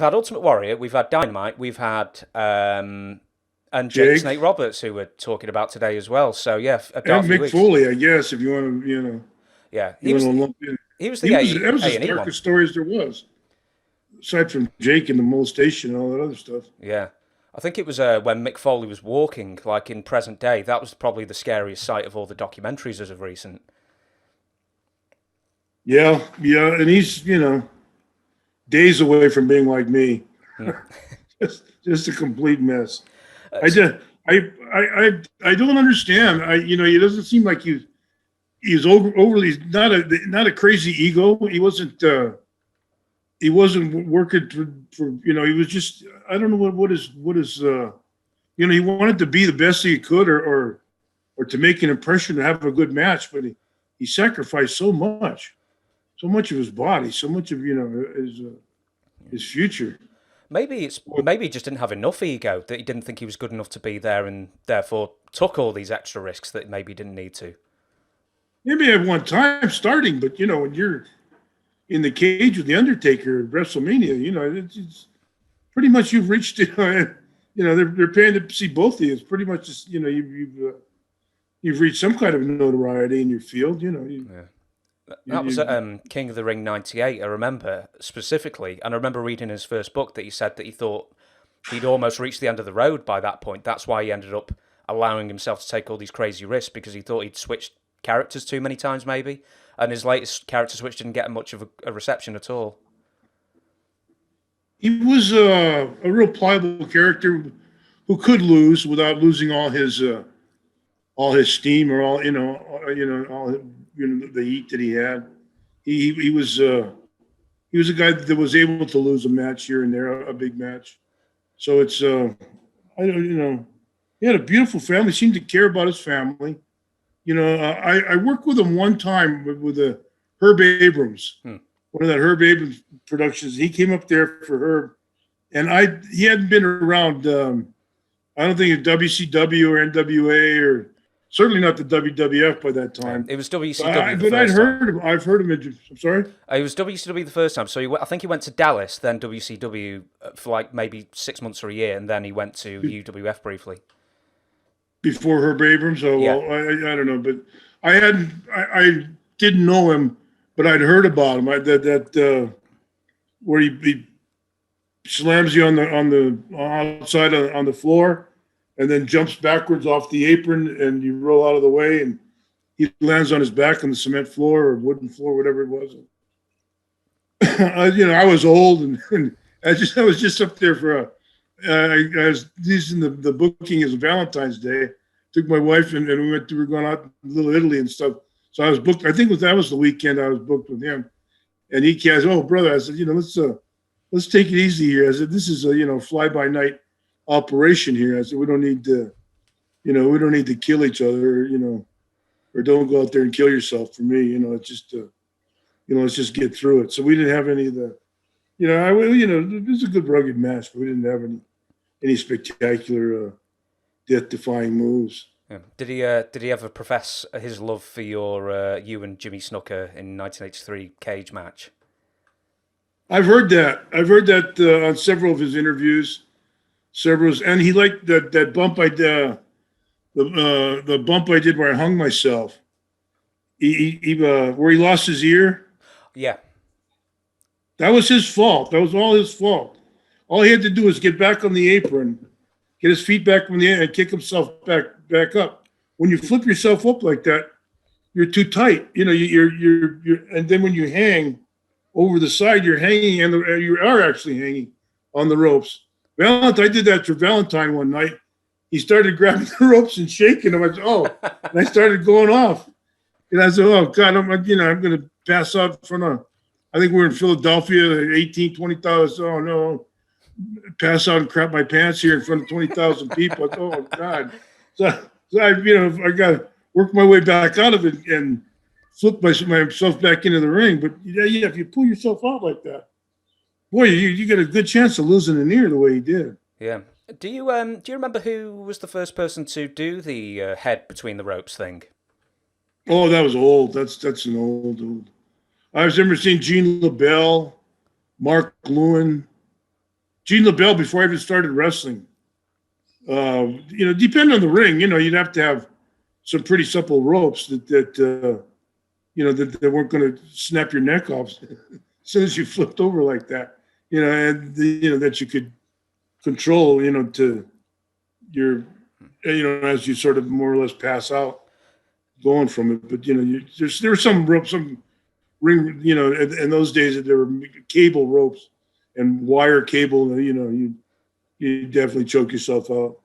had Ultimate Warrior, we've had Dynamite, we've had and Jake Jake Snake Roberts, who we're talking about today as well. So yeah, a dark and few Mick weeks. Foley, I guess, if you want to, Yeah, you want to lump in. he was He the was A that was A as and E dark one. a story as there was, aside from Jake and the molestation and all that other stuff. Yeah. I think it was when Mick Foley was walking, like in present day. That was probably the scariest sight of all the documentaries as of recent. Yeah, yeah, and he's days away from being like me. Hmm. Just a complete mess. I So, just I don't understand. He doesn't seem like he's overly not a crazy ego. He wasn't working for he was just I don't know what is he wanted to be the best he could or to make an impression to have a good match, but he sacrificed so much of his body, so much of his future. maybe he just didn't have enough ego, that he didn't think he was good enough to be there, and therefore took all these extra risks that maybe he didn't need to. Maybe at one time starting, but when you're in the cage with the Undertaker at WrestleMania, it's pretty much you've reached it. They're paying to see both of you. It's pretty much just you've reached some kind of notoriety in your field. Yeah. That was at King of the Ring '98. I remember specifically, and I remember reading his first book that he said that he thought he'd almost reached the end of the road by that point. That's why he ended up allowing himself to take all these crazy risks, because he thought he'd switched characters too many times, maybe. And his latest character switch didn't get much of a reception at all. He was a real pliable character who could lose without losing all his steam or all the heat that he had. He was a guy that was able to lose a match here and there, a big match. So it's I don't he had a beautiful family. Seemed to care about his family. I worked with him one time with Herb Abrams, one of that Herb Abrams productions. He came up there for Herb, and he hadn't been around. I don't think WCW or NWA or certainly not the WWF by that time. It was WCW the But first time. I've heard him. I'm sorry. It was WCW the first time. So I think he went to Dallas, then WCW for like maybe 6 months or a year, and then he went to UWF briefly. Before Herb Abrams. Oh Yeah. well, I don't know, but I didn't know him, but I'd heard about him. Where he slams you on the outside on the floor, and then jumps backwards off the apron, and you roll out of the way, and he lands on his back on the cement floor or wooden floor, whatever it was. I was old, and I was just up there for I was using the booking as a Valentine's Day. Took my wife and we were going out to Little Italy and stuff. So I was booked. I think that was the weekend I was booked with him. And he said, "Oh, brother," I said, let's take it easy here. I said, "This is a fly by night operation here." I said, "We don't need to, we don't need to kill each other, or don't go out there and kill yourself. For me, it's just, let's just get through it." So we didn't have any of the, it was a good rugged match, but we didn't have any spectacular death-defying moves. Yeah. Did he ever profess his love for you and Jimmy Snuka in 1983 cage match? I've heard that. On several of his interviews, and he liked that bump I did, the bump I did where I hung myself. Where he lost his ear. Yeah. That was his fault. That was all his fault. All he had to do was get back on the apron, get his feet back from the air, and kick himself back up. When you flip yourself up like that, you're too tight. You're and then when you hang over the side, you're hanging, and you are actually hanging on the ropes. I did that for Valentine one night. He started grabbing the ropes and shaking them. I said, "Oh," and I started going off. And I said, "Oh God, I'm going to pass out in front of." I think we're in Philadelphia, 18, 20,000. Oh no, pass out and crap my pants here in front of 20,000 people. Oh God. So I got to work my way back out of it and flip myself back into the ring. But yeah, if you pull yourself out like that, boy, you get a good chance of losing an ear the way he did. Yeah. Do you remember who was the first person to do the head between the ropes thing? Oh, that was old. That's an old. I was ever seeing Gene LaBelle, Mark Lewin, Gene LaBelle, before I even started wrestling, depending on the ring, you'd have to have some pretty supple ropes that weren't going to snap your neck off as soon as you flipped over like that, and that you could control, to your, as you sort of more or less pass out going from it. But, there were some ropes, some ring, in those days that there were cable ropes and wire cable, you definitely choke yourself out.